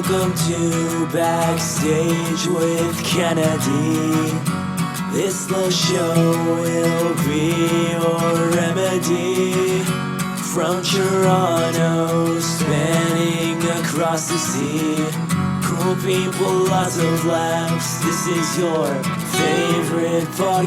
Welcome to Backstage with Kennedy. This little show will be your remedy. From Toronto, spanning across the sea. Cool people, lots of laughs. This is your favorite podcast.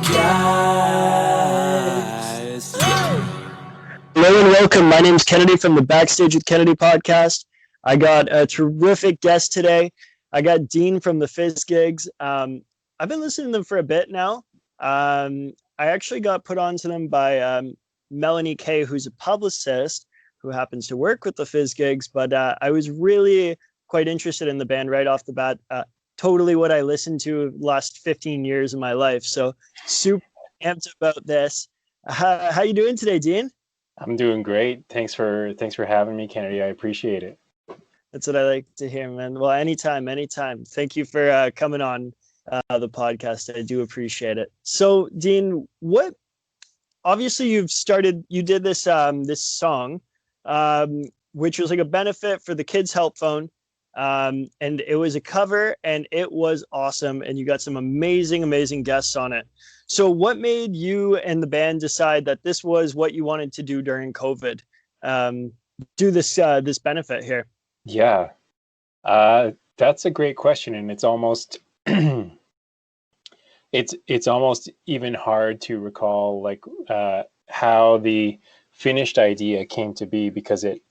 Hello and welcome. My name's Kennedy from the Backstage with Kennedy podcast. I got a terrific guest today. I got Dean from the Fizzgigs. I've been listening to them for a bit now. I actually got put onto them by Melanie Kay, who's a publicist who happens to work with the Fizzgigs. But I was really quite interested in the band right off the bat. Totally what I listened to the last 15 years of my life. So super amped about this. How you doing today, Dean? I'm doing great. Thanks for having me, Kennedy. I appreciate it. That's what I like to hear, man. Well, anytime. Thank you for coming on the podcast. I do appreciate it. So, Dean, obviously you did this this song, which was like a benefit for the Kids Help Phone. And it was a cover and it was awesome. And you got some amazing guests on it. So what made you and the band decide that this was what you wanted to do during COVID? Do this benefit here? Yeah, that's a great question, and it's almost it's almost even hard to recall like how the finished idea came to be, because it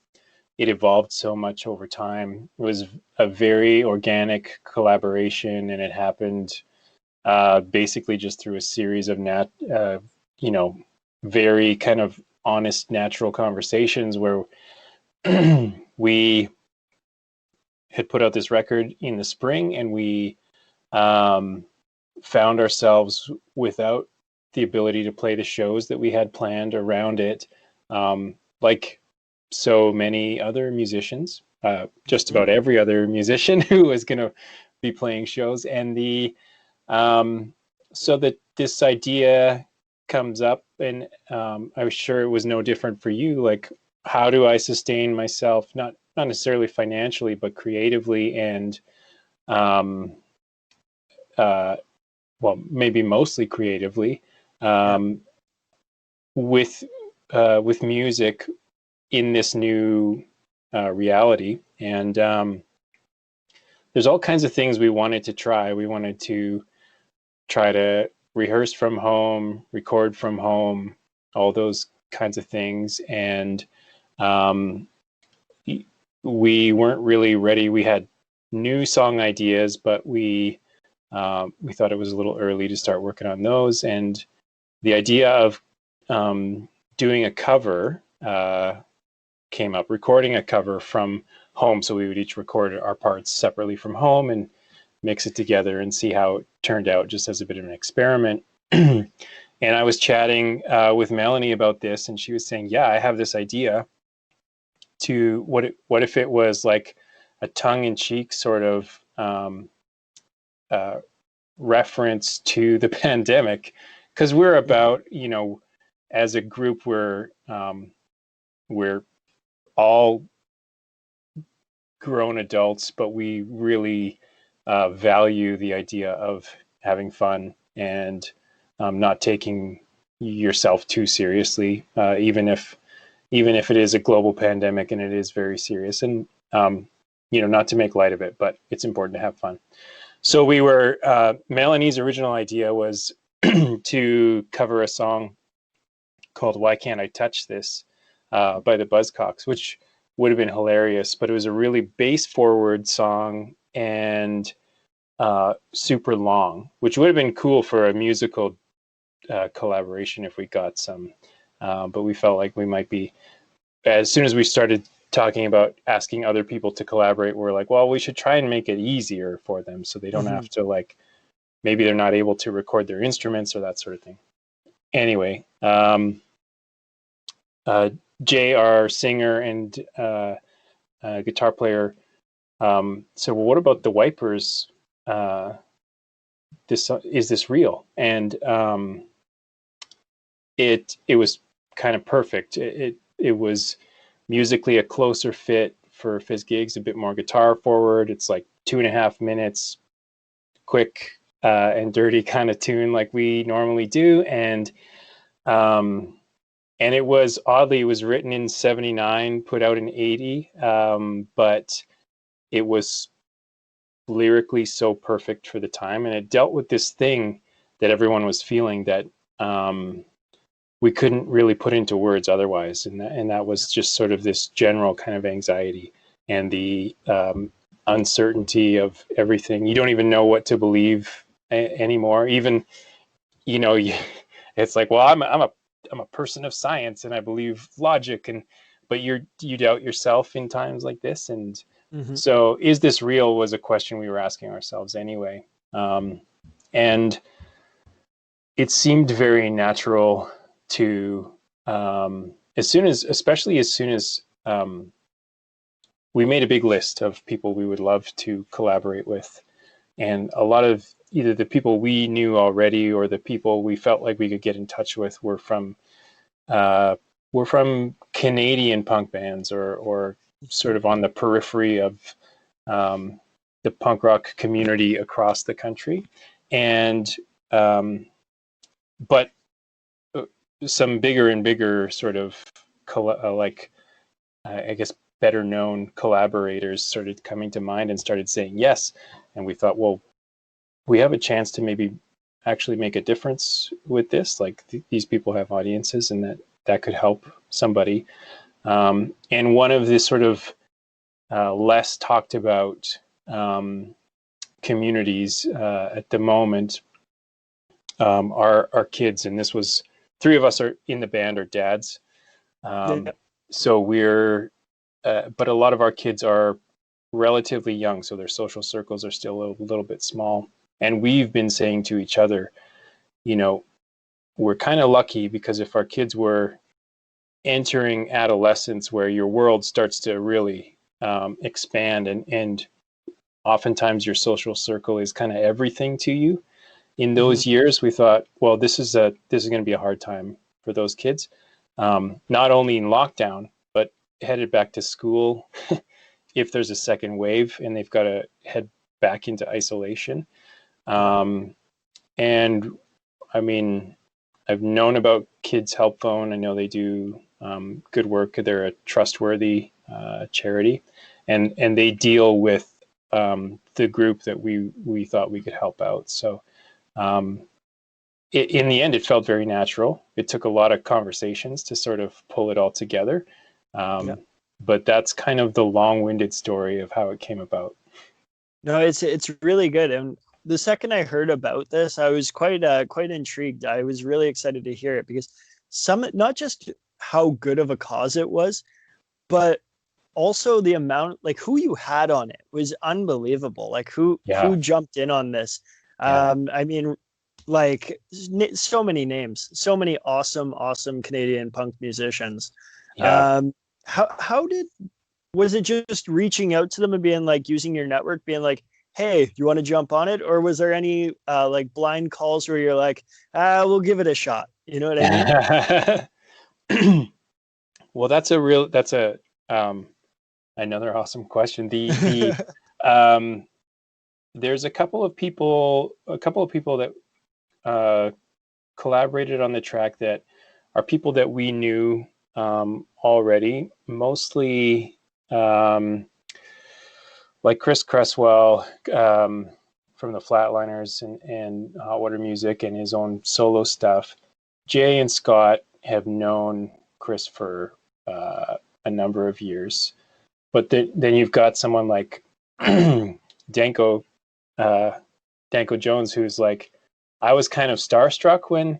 evolved so much over time. It was a very organic collaboration, and it happened basically just through a series of very kind of honest, natural conversations where we had put out this record in the spring, and we found ourselves without the ability to play the shows that we had planned around it, like so many other musicians, just about every other musician who was going to be playing shows. And so that this idea comes up, and I'm sure it was no different for you. Like, how do I sustain myself, not necessarily financially, but creatively, and maybe mostly creatively, with music in this new reality. And there's all kinds of things we wanted to try. We wanted to try to rehearse from home, record from home, all those kinds of things. And we weren't really ready. We had new song ideas, but we thought it was a little early to start working on those. And the idea of doing a cover came up, recording a cover from home. So we would each record our parts separately from home and mix it together and see how it turned out, just as a bit of an experiment. And I was chatting with Melanie about this, and she was saying, yeah, I have this idea to what if it was like a tongue-in-cheek sort of reference to the pandemic, because we're about, as a group, we're all grown adults, but we really value the idea of having fun and not taking yourself too seriously, even if it is a global pandemic and it is very serious, and not to make light of it, but it's important to have fun. So we were Melanie's original idea was to cover a song called "Why Can't I Touch This" by the Buzzcocks, which would have been hilarious, but it was a really bass forward song and super long, which would have been cool for a musical collaboration if we got some. But we felt like we might be, as soon as we started talking about asking other people to collaborate, we're like, well, we should try and make it easier for them so they don't have to, like, maybe they're not able to record their instruments or that sort of thing. Anyway, Jay, our singer and guitar player, said, well, what about the Wipers? Is this real? And it was kind of perfect. It was musically a closer fit for Fizzgigs, a bit more guitar forward. It's like 2.5 minutes, quick and dirty kind of tune like we normally do. And it was, oddly, it was written in 79, put out in 80, but it was lyrically so perfect for the time, and it dealt with this thing that everyone was feeling that we couldn't really put into words otherwise, and that was just sort of this general kind of anxiety and the uncertainty of everything. You don't even know what to believe anymore. Even, you know, it's like, well, I'm a person of science and I believe logic, but you doubt yourself in times like this. And so, is this real was a question we were asking ourselves anyway. And it seemed very natural to, especially as soon as we made a big list of people we would love to collaborate with. And a lot of either the people we knew already or the people we felt like we could get in touch with were from Canadian punk bands or sort of on the periphery of the punk rock community across the country. And but some bigger and bigger sort of I guess better known collaborators started coming to mind and started saying yes. And we thought, well, we have a chance to maybe actually make a difference with this. Like these people have audiences, and that could help somebody. And one of the sort of less talked about communities at the moment are kids. And this was, 3 of us are in the band are dads. So we're, but a lot of our kids are relatively young, so their social circles are still a little bit small. And we've been saying to each other, you know, we're kind of lucky, because if our kids were entering adolescence where your world starts to really expand, and oftentimes your social circle is kind of everything to you. In those years, we thought, well, this is going to be a hard time for those kids, not only in lockdown, but headed back to school if there's a second wave and they've got to head back into isolation. And I mean, I've known about Kids Help Phone. I know they do good work. They're a trustworthy charity, and they deal with the group that we thought we could help out. So in the end, it felt very natural. It took a lot of conversations to sort of pull it all together. But that's kind of the long-winded story of how it came about. No, it's really good. And the second I heard about this, I was quite intrigued. I was really excited to hear it, because not just how good of a cause it was, but also the amount, like who you had on it was unbelievable. Like who jumped in on this. I mean, like so many names, so many awesome Canadian punk musicians. Was it just reaching out to them and being like, using your network, being like, hey, you want to jump on it? Or was there any like blind calls where you're like, we'll give it a shot? You know what I mean? Well, that's another awesome question. There's a couple of people that collaborated on the track that are people that we knew already, mostly like Chris Cresswell from the Flatliners and Hot Water Music and his own solo stuff. Jay and Scott have known Chris for a number of years, but then you've got someone like Danko Jones, who's like, I was kind of starstruck when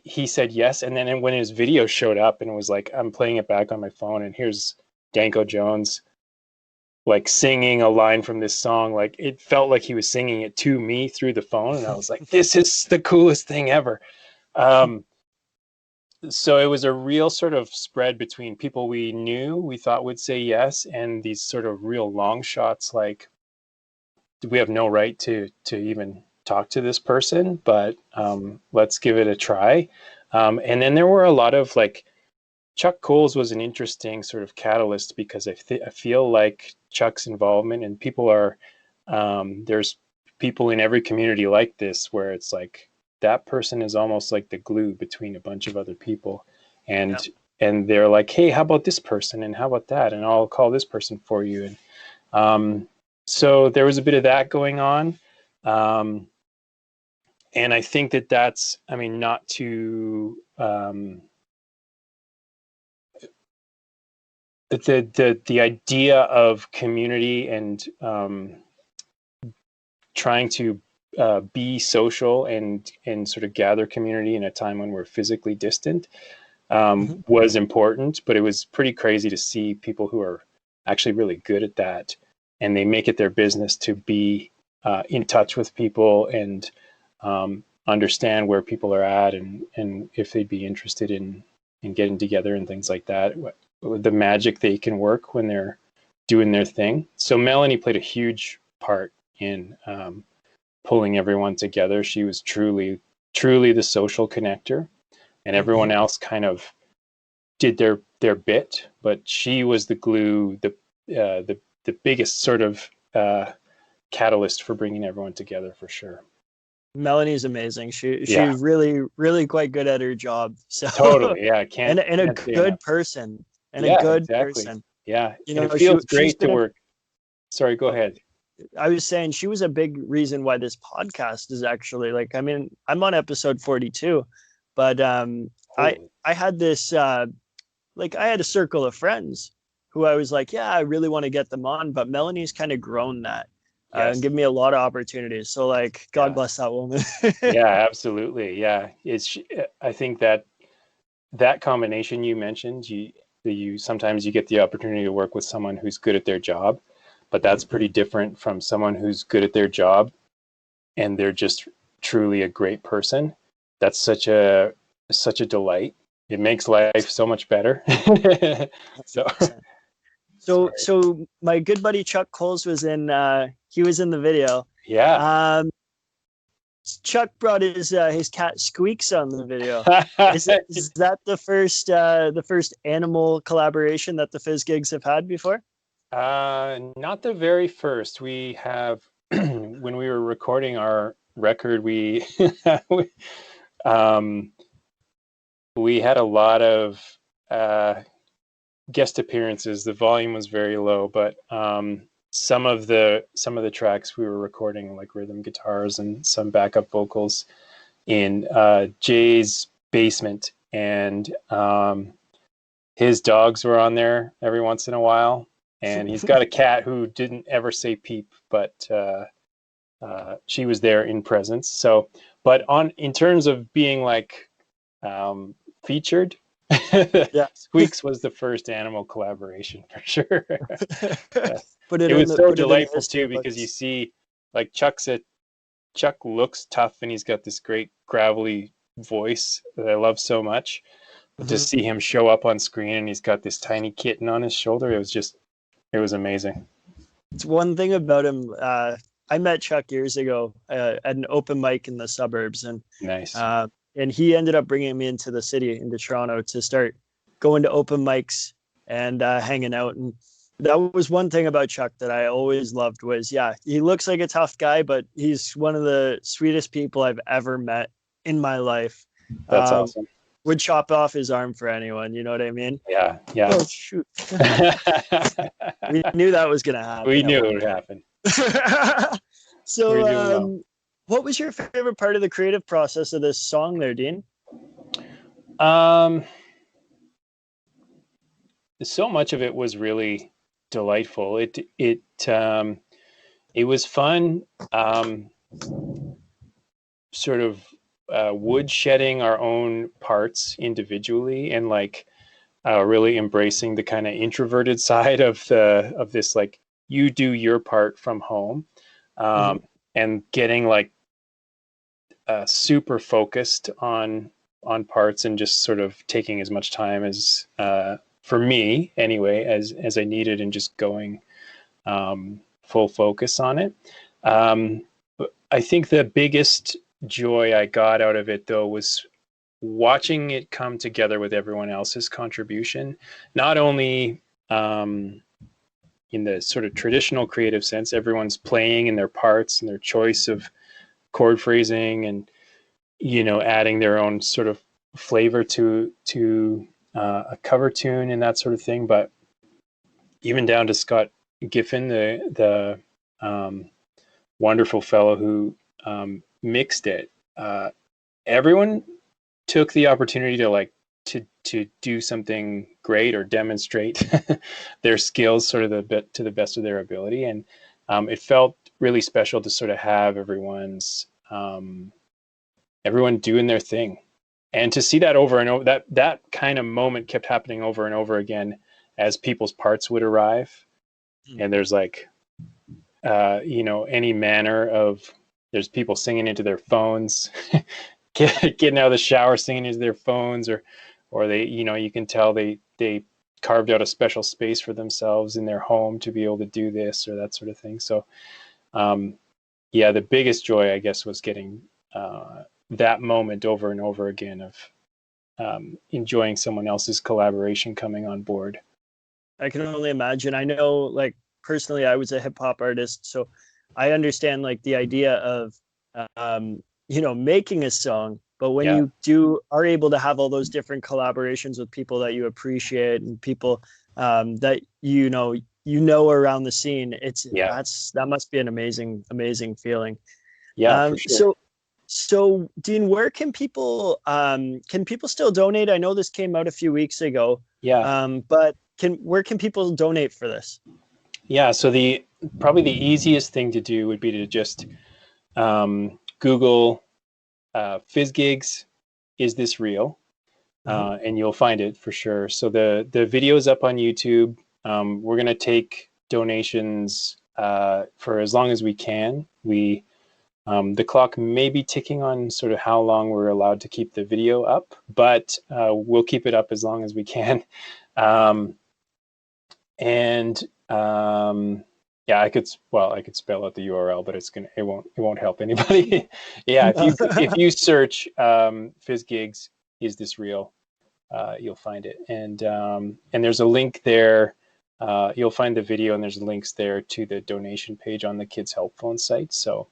he said yes, and then when his video showed up and it was like, I'm playing it back on my phone and here's Danko Jones like singing a line from this song, like it felt like he was singing it to me through the phone, and I was like, this is the coolest thing ever. So it was a real sort of spread between people we knew, we thought would say yes, and these sort of real long shots, like, we have no right to even talk to this person, but let's give it a try. And then there were a lot of like Chuck Coles was an interesting sort of catalyst because I feel like Chuck's involvement, and people are, there's people in every community like this where it's like that person is almost like the glue between a bunch of other people, and Yeah. and they're like, hey, how about this person, and how about that, and I'll call this person for you, and so there was a bit of that going on, and I think that's, I mean, not to the idea of community and trying to be social and sort of gather community in a time when we're physically distant was important, but it was pretty crazy to see people who are actually really good at that, and they make it their business to be in touch with people and understand where people are at, and if they'd be interested in getting together and things like that, the magic they can work when they're doing their thing. So Melanie played a huge part in pulling everyone together. She was truly the social connector, and everyone else kind of did their bit, but she was the glue, the biggest sort of catalyst for bringing everyone together, for sure. Melanie's amazing. She's Yeah. really quite good at her job. So Totally, yeah. and a Can't say enough. good person. And a Yeah, good exactly. person. Yeah, You and know, it feels she's great to been work. Sorry, go ahead. I was saying she was a big reason why this podcast is actually, like, I mean, I'm on episode 42, but Holy. I had this like, I had a circle of friends who I was like, yeah, I really want to get them on, but Melanie's kind of grown that and Yes. give me a lot of opportunities. So, like, God Yeah. bless that woman. Yeah, absolutely. Yeah, I think that combination you mentioned, you sometimes you get the opportunity to work with someone who's good at their job, but that's pretty different from someone who's good at their job and they're just truly a great person. That's such a delight. It makes life so much better. So 100%. So, sorry. my good buddy Chuck Coles was in. He was in the video. Yeah. Um, Chuck brought his cat Squeaks on the video. Is that the first animal collaboration that the Fizzgigs have had before? Not the very first. We have when we were recording our record, we, um, we had a lot of guest appearances. The volume was very low, but some of the tracks we were recording, like rhythm guitars and some backup vocals, in Jay's basement, and his dogs were on there every once in a while. And he's got a cat who didn't ever say peep, but she was there in presence. So, but in terms of being like featured, Yeah. Squeaks was the first animal collaboration for sure. Yeah. Put It it in was the so put it in the delightful history too, because you books. see, like Chuck looks tough and he's got this great gravelly voice that I love so much. But to see him show up on screen and he's got this tiny kitten on his shoulder, it was amazing. It's one thing about him. I met Chuck years ago at an open mic in the suburbs, Nice. and he ended up bringing me into the city, into Toronto, to start going to open mics and hanging out. And that was one thing about Chuck that I always loved was, yeah, he looks like a tough guy, but he's one of the sweetest people I've ever met in my life. That's awesome. Would chop off his arm for anyone, you know what I mean? Yeah, yeah. Oh shoot. We knew that was gonna happen. We knew it would happen. So, what was your favorite part of the creative process of this song there, Dean? So much of it was really delightful. It was fun, sort of wood shedding our own parts individually, and like really embracing the kind of introverted side of this, like, you do your part from home, and getting like super focused on parts, and just sort of taking as much time as for me anyway as I needed, and just going full focus on it. I think the biggest joy I got out of it though was watching it come together with everyone else's contribution, not only in the sort of traditional creative sense, everyone's playing in their parts and their choice of chord phrasing and, adding their own sort of flavor to a cover tune and that sort of thing, but even down to Scott Giffen, the wonderful fellow who mixed it. Everyone took the opportunity to do something great or demonstrate their skills sort of to the best of their ability, and it felt really special to sort of have everyone doing their thing, and to see that over and over. That kind of moment kept happening over and over again as people's parts would arrive, and there's any manner of, there's people singing into their phones, getting out of the shower singing into their phones, or they, you can tell they carved out a special space for themselves in their home to be able to do this or that sort of thing. So the biggest joy, I guess, was getting that moment over and over again of enjoying someone else's collaboration coming on board. I can only imagine. I know, like, personally, I was a hip hop artist, so I understand like the idea of making a song, but when you are able to have all those different collaborations with people that you appreciate and people that around the scene, that must be an amazing feeling. For sure. So Dean, where can people still donate? I know this came out a few weeks ago. But where can people donate for this? So probably the easiest thing to do would be to just Google Fizzgigs, Is This Real? And you'll find it for sure. So the video is up on YouTube. We're going to take donations for as long as we can. The clock may be ticking on sort of how long we're allowed to keep the video up, but we'll keep it up as long as we can. I could spell out the URL, but it won't help anybody. If you search Fizzgigs, Is This Real? You'll find it, and there's a link there. You'll find the video, and there's links there to the donation page on the Kids Help Phone site. So,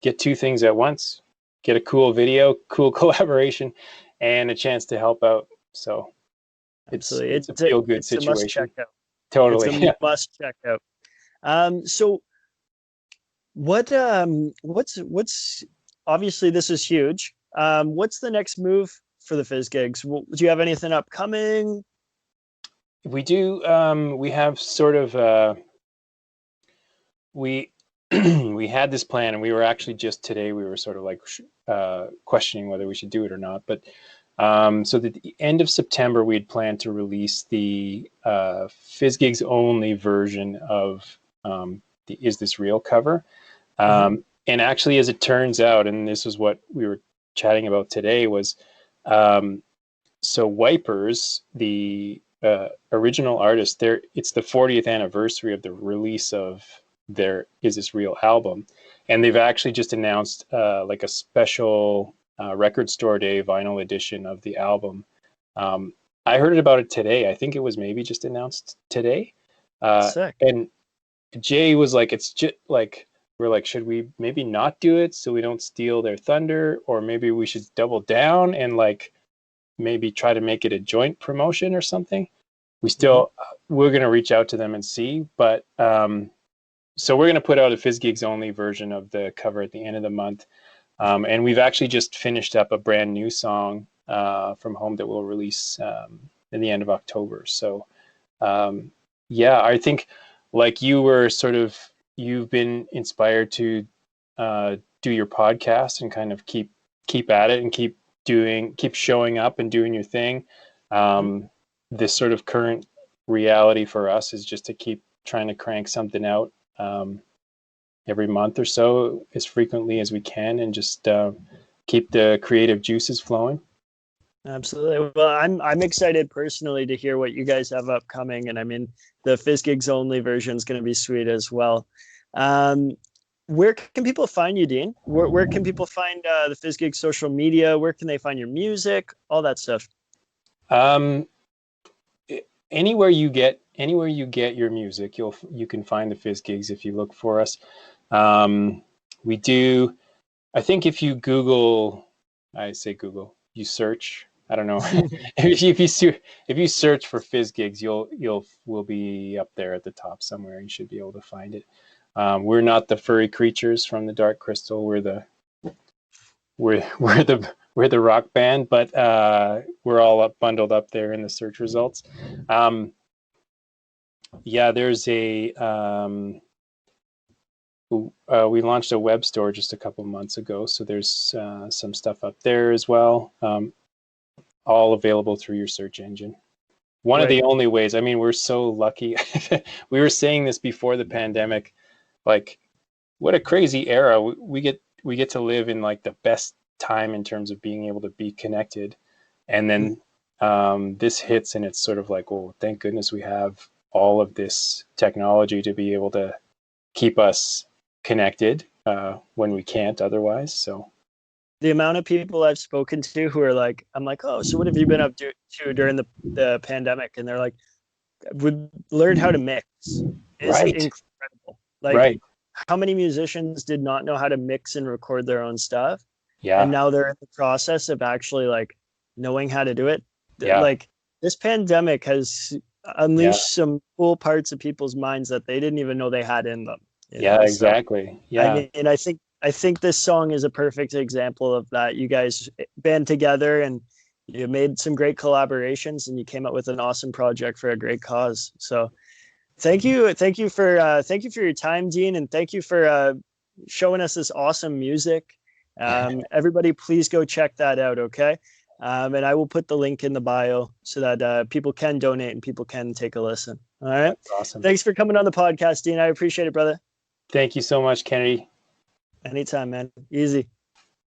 get two things at once: get a cool video, cool collaboration, and a chance to help out. So. It's a feel good situation. A must check out. Totally. It's a must check out. So what's obviously this is huge. What's the next move for the Fizzgigs? Do you have anything upcoming? We do. We have sort of we had this plan, and we were actually just today we were sort of like questioning whether we should do it or not, but so at the end of September, we had planned to release the Fizzgigs only version of the Is This Real cover. And actually, as it turns out, and this is what we were chatting about today, was so Wipers, the original artist, it's the 40th anniversary of the release of their Is This Real album. And they've actually just announced like a special record store day vinyl edition of the album. I heard about it today. I think it was maybe just announced today. Sick. And Jay was like, it's just like, we're like, should we maybe not do it so we don't steal their thunder, or maybe we should double down and like maybe try to make it a joint promotion or something? We still we're going to reach out to them and see, but so we're going to put out a Fizzgigs only version of the cover at the end of the month. And we've actually just finished up a brand new song from home that we'll release in the end of October. So, I think like you were you've been inspired to do your podcast and kind of keep at it and keep showing up and doing your thing. This sort of current reality for us is just to keep trying to crank something out every month or so, as frequently as we can, and just keep the creative juices flowing. Absolutely. Well, I'm excited personally to hear what you guys have upcoming, and I mean the Fizzgigs only version is going to be sweet as well. Where can people find you, Dean? Where can people find the Fizzgigs social media? Where can they find your music? All that stuff. Um, anywhere you get your music, you can find the Fizzgigs if you look for us. We do. I think if you Google, I say Google, you search. I don't know if you search for Fizzgigs, we'll be up there at the top somewhere. You should be able to find it. We're not the furry creatures from the Dark Crystal. We're the rock band, but we're all bundled up there in the search results. Yeah, there's we launched a web store just a couple months ago, so there's some stuff up there as well. All available through your search engine. One of the only ways. I mean, we're so lucky. We were saying this before the pandemic, like, what a crazy era. We get to live in like the best time in terms of being able to be connected, and then this hits, and it's sort of like, oh, thank goodness we have all of this technology to be able to keep us connected when we can't otherwise. So the amount of people I've spoken to who are like, I'm like, oh, so what have you been up to during the pandemic? And they're like, we learned how to mix. It's incredible. Like, how many musicians did not know how to mix and record their own stuff? Yeah. And now they're in the process of actually like knowing how to do it. Yeah. Like, this pandemic has unleashed some cool parts of people's minds that they didn't even know they had in them. Yeah, exactly. Yeah. I mean, I think this song is a perfect example of that. You guys band together and you made some great collaborations and you came up with an awesome project for a great cause. So thank you for your time, Dean, and thank you for showing us this awesome music. Everybody, please go check that out, okay? And I will put the link in the bio so that people can donate and people can take a listen. All right. That's awesome. Thanks for coming on the podcast, Dean. I appreciate it, brother. Thank you so much, Kennedy. Anytime, man. Easy.